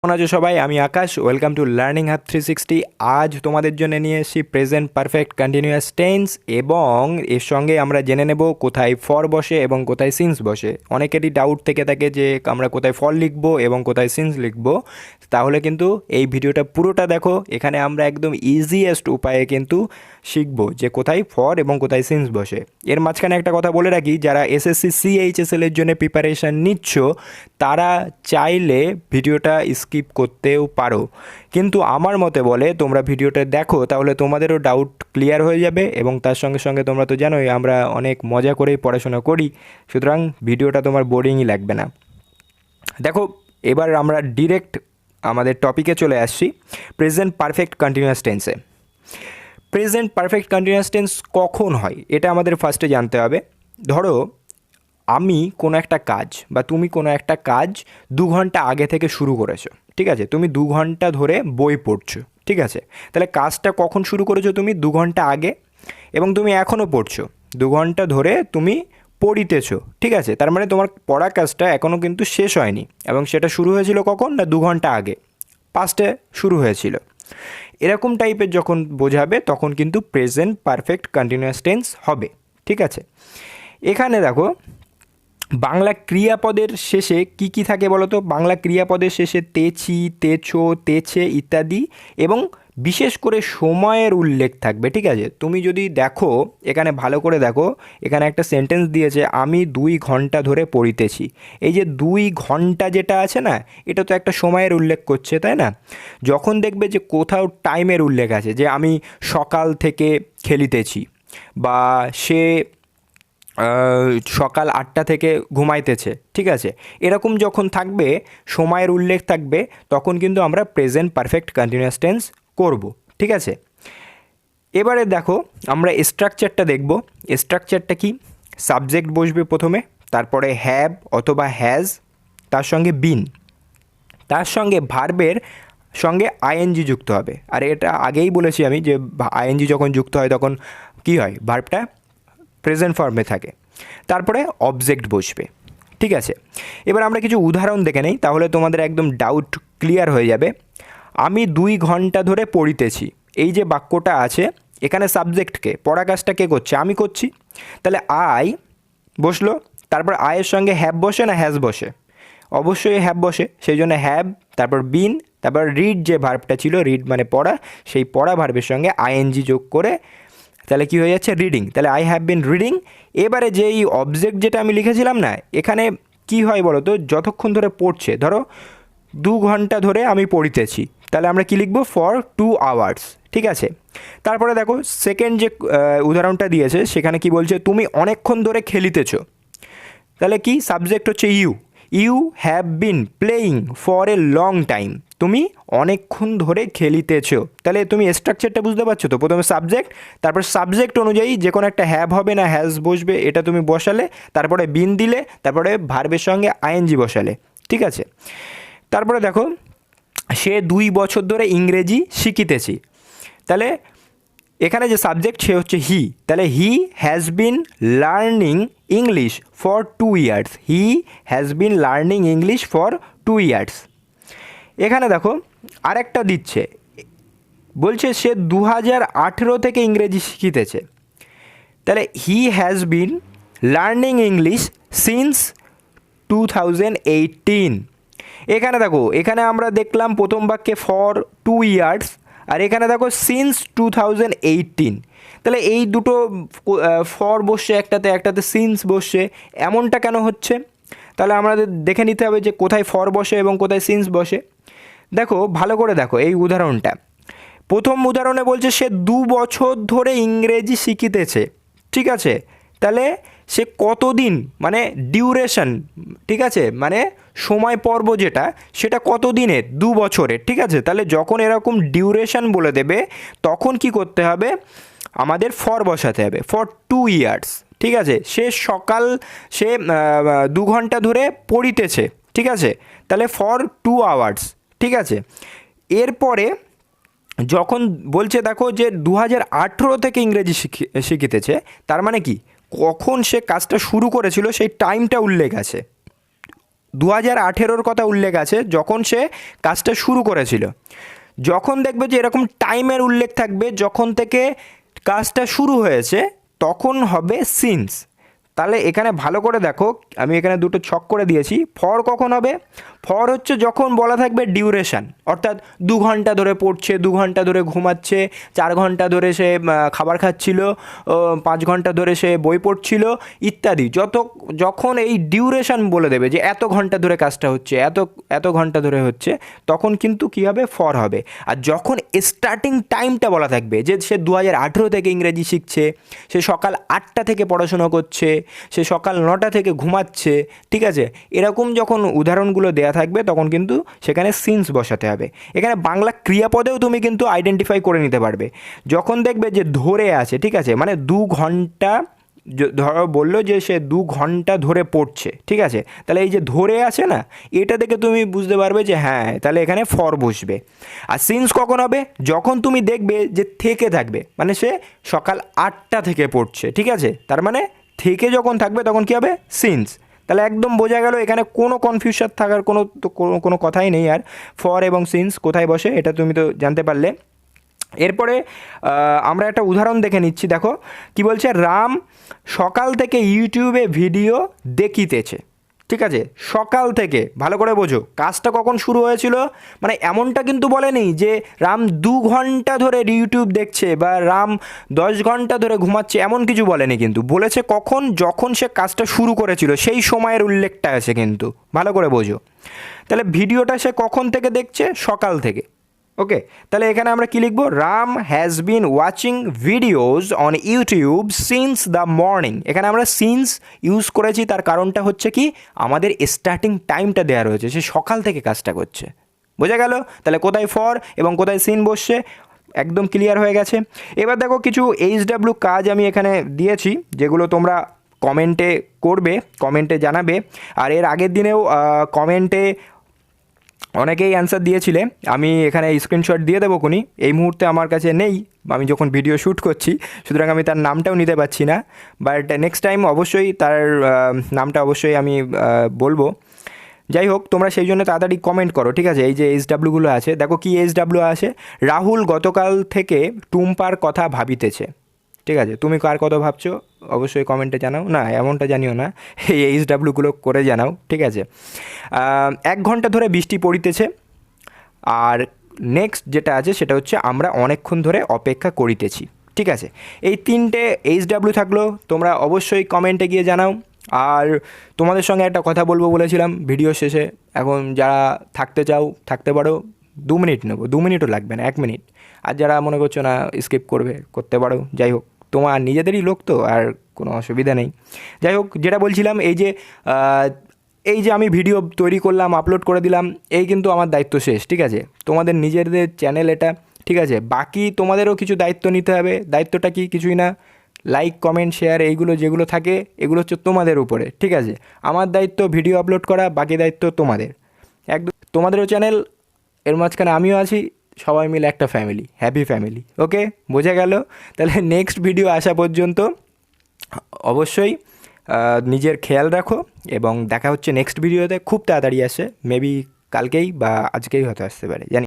কেমন আছো সবাই? আমি Akash. Welcome to learning hub 360। আজ তোমাদের জন্য নিয়ে এসেছি প্রেজেন্ট পারফেক্ট কন্টিনিউয়াস টেন্স এবং এর সঙ্গে আমরা জেনে নেব কোথায় ফর বসে এবং কোথায় সিন্স বসে। অনেকেরই ডাউট থেকে থাকে যে আমরা কোথায় ফর লিখব এবং কোথায় সিন্স লিখব। তাহলে কিন্তু এই ভিডিওটা পুরোটা দেখো। এখানে আমরা একদম ইজিয়েস্ট উপায়ে কিন্তু শিখব যে কোথায় ফর এবং কোথায় সিন্স বসে। এর মাঝখানে একটা কথা বলে রাখি, যারা এসএসসি সিএইচএসএল এর জন্য প্রিপারেশান নিচ্ছ তারা চাইলে ভিডিওটা স্কিপ করতেও পারো, কিন্তু আমার মতে বলে তোমরা ভিডিওটা দেখো, তাহলে তোমাদেরও ডাউট ক্লিয়ার হয়ে যাবে এবং তার সঙ্গে সঙ্গে তোমরা তো জানোই আমরা অনেক মজা করেই পড়াশোনা করি, সুতরাং ভিডিওটা তোমার বোরিংই লাগবে না। দেখো, এবার আমরা ডিরেক্ট আমাদের টপিকে চলে আসছি, প্রেজেন্ট পারফেক্ট কন্টিনিউয়াস টেন্সে। প্রেজেন্ট পারফেক্ট কন্টিনিউয়াস টেন্স কখন হয় এটা আমাদের ফার্স্টে জানতে হবে। ধরো আমি কোনো একটা কাজ বা তুমি কোনো একটা কাজ 2 ঘন্টা আগে থেকে শুরু করেছো, ঠিক আছে? তুমি 2 ঘন্টা ধরে বই পড়ছো, ঠিক আছে? তাহলে কাজটা কখন শুরু করেছো? তুমি 2 ঘন্টা আগে, এবং তুমি এখনও পড়ছো, 2 ঘন্টা ধরে তুমি পড়িতেছো, ঠিক আছে? তার মানে তোমার পড়া কাজটা এখনও কিন্তু শেষ হয়নি, এবং সেটা শুরু হয়েছিল কখন? না 2 ঘন্টা আগে, পাস্টে শুরু হয়েছিল। এরকম টাইপের যখন বোঝাবে তখন কিন্তু প্রেজেন্ট পারফেক্ট কন্টিনিউয়াস টেন্স হবে, ঠিক আছে? এখানে দেখো, বাংলা ক্রিয়াপদের শেষে কি কি থাকে বলো তো? বাংলা ক্রিয়াপদের শেষে তেছি, তেছো, তেছে ইত্যাদি, এবং বিশেষ করে সময়ের উল্লেখ থাকবে, ঠিক আছে? তুমি যদি দেখো, এখানে ভালো করে দেখো, এখানে একটা সেন্টেন্স দিয়েছে, আমি 2 ঘন্টা ধরে পড়িতেছি। এই যে 2 ঘন্টা যেটা আছে না, এটা তো একটা সময়ের উল্লেখ করছে, তাই না? যখন দেখবে যে কোথাও টাইমের উল্লেখ আছে, যে আমি সকাল থেকে খেলিতেছি, বা সে সকাল 8টা থেকে ঘুমাইতেছে, ঠিক আছে? এরকম যখন থাকবে, সময়ের উল্লেখ থাকবে, তখন কিন্তু আমরা প্রেজেন্ট পারফেক্ট কন্টিনিউয়াস টেন্স করব, ঠিক আছে? এবারে দেখো, আমরা স্ট্রাকচারটা দেখব। স্ট্রাকচারটা কি? সাবজেক্ট বসবে প্রথমে, তারপরে হ্যাভ অথবা হ্যাজ, তার সঙ্গে বিন, তার সঙ্গে ভার্বের সঙ্গে আইএনজি যুক্ত হবে। আর এটা আগেই বলেছি আমি যে আইএনজি যখন যুক্ত হয় তখন কি হয়? ভার্বটা প্রেজেন্ট ফর্মে থাকে। তারপরে অবজেক্ট বসবে, ঠিক আছে? এবার আমরা কিছু উদাহরণ দেখে নেই, তাহলে তোমাদের একদম ডাউট ক্লিয়ার হয়ে যাবে। আমি 2 ঘন্টা ধরে পড়িতেছি, এই যে বাক্যটা আছে, এখানে সাবজেক্টকে, পড়া কাজটা কে করছে? আমি করছি। তাহলে আই বসলো, তারপর আয়ের সঙ্গে হ্যাভ বসে না হ্যাজ বসে? অবশ্যই হ্যাভ বসে, সেই জন্য হ্যাভ, তারপর বিন, তারপর রিড, যে ভার্বটা ছিল রিড মানে পড়া, সেই পড়া ভার্বের সঙ্গে আইএনজি যোগ করে তাহলে কি হয়ে যাচ্ছে? রিডিং। তাহলে আই হ্যাভ বিন রিডিং। এবারে যেই অবজেক্ট যেটা আমি লিখেছিলাম না, এখানে কি হয় বলো তো? যতক্ষণ ধরে পড়ছে, ধরো 2 ঘন্টা ধরে আমি পড়িতেছি, তাহলে আমরা কি লিখবো? ফর 2 আওয়ার্স, ঠিক আছে? তারপরে দেখো, সেকেন্ড যে উদাহরণটা দিয়েছে সেখানে কি বলছে? তুমি অনেকক্ষণ ধরে খেলিতেছো, তাহলে কি? সাবজেক্ট হচ্ছে you. You have been playing for a long time, তুমি অনেকক্ষণ ধরে খেলিতেছো। তাহলে তুমি স্ট্রাকচারটা বুঝতে পারছো তো? প্রথমে সাবজেক্ট, তারপর সাবজেক্ট অনুযায়ী যে কোনো একটা হ্যাভ হবে না হ্যাজ বসবে, এটা তুমি বসালে, তারপরে বিন দিলে, তারপরে ভার্বের সঙ্গে আইএনজি বসালে, ঠিক আছে? তারপরে দেখো, সে 2 বছর ধরে ইংরেজি শিখিতেছি, তাহলে এখানে যে সাবজেক্ট সে হচ্ছে হি, তাহলে he has been learning English for 2 years. He has been learning English for 2 years. এখানে দেখো আরেকটা দিচ্ছে, বলছে সে 2018 থেকে ইংরেজি শিখিতেছে, তাহলে he has been learning English since 2018। এখানে দেখো, এখানে আমরা দেখলাম প্রথম বাক্যে ফর 2 ইয়ার্স, আর এখানে দেখো সিন্স 2018। তাহলে এই দুটো ফর বসছে একটাতে, একটাতে সিন্স বসছে, এমনটা কেন হচ্ছে? তাহলে আমাদের দেখে নিতে হবে যে কোথায় ফর বসে এবং কোথায় সিন্স বসে। দেখো ভালো করে দেখো এই উদাহরণটা। প্রথম উদাহরণে বলছে সে 2 বছর ধরে ইংরেজি শিখিতেছে, ঠিক আছে? তাহলে সে কতদিন, মানে ডিউরেশন, ঠিক আছে? মানে সময় পর্ব যেটা, সেটা কত দিনের? 2 বছরের, ঠিক আছে? তাহলে যখন এরকম ডিউরেশন বলে দেবে তখন কি করতে হবে? আমাদের ফর বসাতে হবে, ফর 2 ইয়ার্স, ঠিক আছে? সে 2 ঘন্টা ধরে পড়িতেছে, ঠিক আছে? তাহলে ফর 2 আওয়ার্স, ঠিক আছে? এরপরে যখন বলছে দেখো যে 2018 থেকে ইংরেজি শিখিতেছে, তার মানে কি? কখন সে কাজটা শুরু করেছিল সেই টাইমটা উল্লেখ আছে, 2018-র কথা উল্লেখ আছে যখন সে কাজটা শুরু করেছিল। যখন দেখবে যে এরকম টাইমের উল্লেখ থাকবে যখন থেকে কাজটা শুরু হয়েছে তখন হবে সিন্স। তাহলে এখানে ভালো করে দেখো, আমি এখানে দুটো ছক করে দিয়েছি। ফর কখন হবে? ফর হচ্ছে যখন বলা থাকবে ডিউরেশান, অর্থাৎ 2 ঘন্টা ধরে পড়ছে, 2 ঘন্টা ধরে ঘুমাচ্ছে, 4 ঘন্টা ধরে সে খাবার খাচ্ছিল, 5 ঘন্টা ধরে সে বই পড়ছিল ইত্যাদি। যখন এই ডিউরেশান বলে দেবে যে এত ঘন্টা ধরে কাজটা হচ্ছে, এত ঘন্টা ধরে হচ্ছে, তখন কিন্তু কী হবে? ফর হবে। আর যখন স্টার্টিং টাইমটা বলা থাকবে যে সে 2018 থেকে ইংরেজি শিখছে, সে সকাল 8টা থেকে পড়াশুনো করছে, সে সকাল 9টা থেকে ঘুমাচ্ছে, ঠিক আছে, এরকম যখন উদাহরণগুলো দেয়া থাকবে তখন কিন্তু সেখানে সিন্স বসাতে হবে। এখানে বাংলা ক্রিয়াপদেও তুমি কিন্তু আইডেন্টিফাই করে নিতে পারবে। যখন দেখবে যে ধরে আছে, ঠিক আছে, মানে 2 ঘন্টা, ধরো বললো যে সে 2 ঘন্টা ধরে পড়ছে, ঠিক আছে, তাহলে এই যে ধরে আছে না, এটা থেকে তুমি বুঝতে পারবে যে হ্যাঁ, তাহলে এখানে ফর বসবে। আর সিন্স কখন হবে? যখন তুমি দেখবে যে থেকে থাকবে, মানে সে সকাল 8টা থেকে পড়ছে, ঠিক আছে, তার মানে থেকে যখন থাকবে তখন কী হবে? সিন্স। তাহলে একদম বোঝা গেল, এখানে কোনো কনফিউশন থাকার কোনো কথাই নেই। আর ফর এবং সিন্স কোথায় বসে এটা তুমি তো জানতে পারলে। এরপরে আমরা একটা উদাহরণ দেখে নিচ্ছি। দেখো কি বলছে, রাম সকাল থেকে ইউটিউবে ভিডিও দেখিতেছে, ঠিক আছে, সকাল থেকে। ভালো করে বোঝো কাজটা কখন শুরু হয়েছিল, মানে এমনটা কিন্তু বলেনি যে রাম 2 ঘন্টা ধরে ইউটিউব দেখছে বা রাম 10 ঘন্টা ধরে ঘুমাচ্ছে, এমন কিছু বলেনি কিন্তু। বলেছে কখন? যখন সে কাজটা শুরু করেছিল সেই সময়ের উল্লেখটা আছে কিন্তু, ভালো করে বোঝো। তাহলে ভিডিওটা সে কখন থেকে দেখছে? সকাল থেকে। ওকে, তাহলে এখানে আমরা কি লিখবো? Ram has been watching videos on YouTube since the morning. এখানে আমরা সিন্স ইউজ করেছি, তার কারণটা হচ্ছে কি, আমাদের স্টার্টিং টাইমটা দেওয়া রয়েছে, সে সকাল থেকে কাজটা করছে। বোঝা গেল? তাহলে কোথায় ফর এবং কোথায় সিন বসছে একদম ক্লিয়ার হয়ে গেছে। এবার দেখো কিছু এইচডাব্লিউ কাজ আমি এখানে দিয়েছি যেগুলো তোমরা কমেন্টে করবে, কমেন্টে জানাবে। আর এর আগের দিনেও কমেন্টে অনেকেই অ্যান্সার দিয়েছিলে, আমি এখানে স্ক্রিনশট দিয়ে দেবো কোনি, এই মুহূর্তে আমার কাছে নেই, আমি যখন ভিডিও শ্যুট করছি, সুতরাং আমি তার নামটাও নিতে পারছি না। বাট নেক্সট টাইম অবশ্যই তার নামটা অবশ্যই আমি বলবো। যাই হোক, তোমরা সেই জন্য তাড়াতাড়ি কমেন্ট করো, ঠিক আছে। এই যে এইচডাব্লিউগুলো আছে, দেখো কি এইচডাব্লিউ আছে, রাহুল গতকাল থেকে টুম্পার কথা ভাবিতেছে, ঠিক আছে। তুমি কার কথা ভাবছো অবশ্যই কমেন্টে জানাও, না এমনটা জানিও না, এই এইচডাব্লিউগুলো করে জানাও, ঠিক আছে। 1 ঘন্টা ধরে বৃষ্টি পড়িতেছে। আর নেক্সট যেটা আছে সেটা হচ্ছে আমরা অনেকক্ষণ ধরে অপেক্ষা করিতেছি, ঠিক আছে। এই 3টে এইচডাব্লিউ থাকলো, তোমরা অবশ্যই কমেন্টে গিয়ে জানাও। আর তোমাদের সঙ্গে একটা কথা বলবো বলেছিলাম ভিডিও শেষে, এখন যারা থাকতে চাও থাকতে পারো, 2 মিনিট নেবো, 2 মিনিটও লাগবে না, 1 মিনিট। আর যারা মনে করছো না স্কিপ করতে পারো, যাই হোক, তোমার নিজেদেরই লোক তো, আর কোনো অসুবিধা নেই। যাই হোক, যেটা বলছিলাম, এই যে আমি ভিডিও তৈরি করলাম, আপলোড করে দিলাম, এই কিন্তু আমার দায়িত্ব শেষ, ঠিক আছে। তোমাদের নিজেদের চ্যানেল এটা, ঠিক আছে। বাকি তোমাদেরও কিছু দায়িত্ব নিতে হবে। দায়িত্বটা কি? কিছুই না, লাইক, কমেন্ট, শেয়ার, এইগুলো যেগুলো থাকে এগুলো হচ্ছে তোমাদের উপরে, ঠিক আছে। আমার দায়িত্ব ভিডিও আপলোড করা, বাকি দায়িত্ব তোমাদের। একদম তোমাদেরও চ্যানেল, এর মাঝখানে আমিও আছি, সবাই মিলে একটা ফ্যামিলি, হ্যাপি ফ্যামিলি। ওকে, বোঝা গেল? তাহলে নেক্সট ভিডিও আসা পর্যন্ত অবশ্যই নিজের খেয়াল রাখো, এবং দেখা হচ্ছে নেক্সট ভিডিওতে, খুব তাড়াতাড়ি আসে, মেবি কালকেই বা আজকেই হয়তো আসতে পারে, জানি।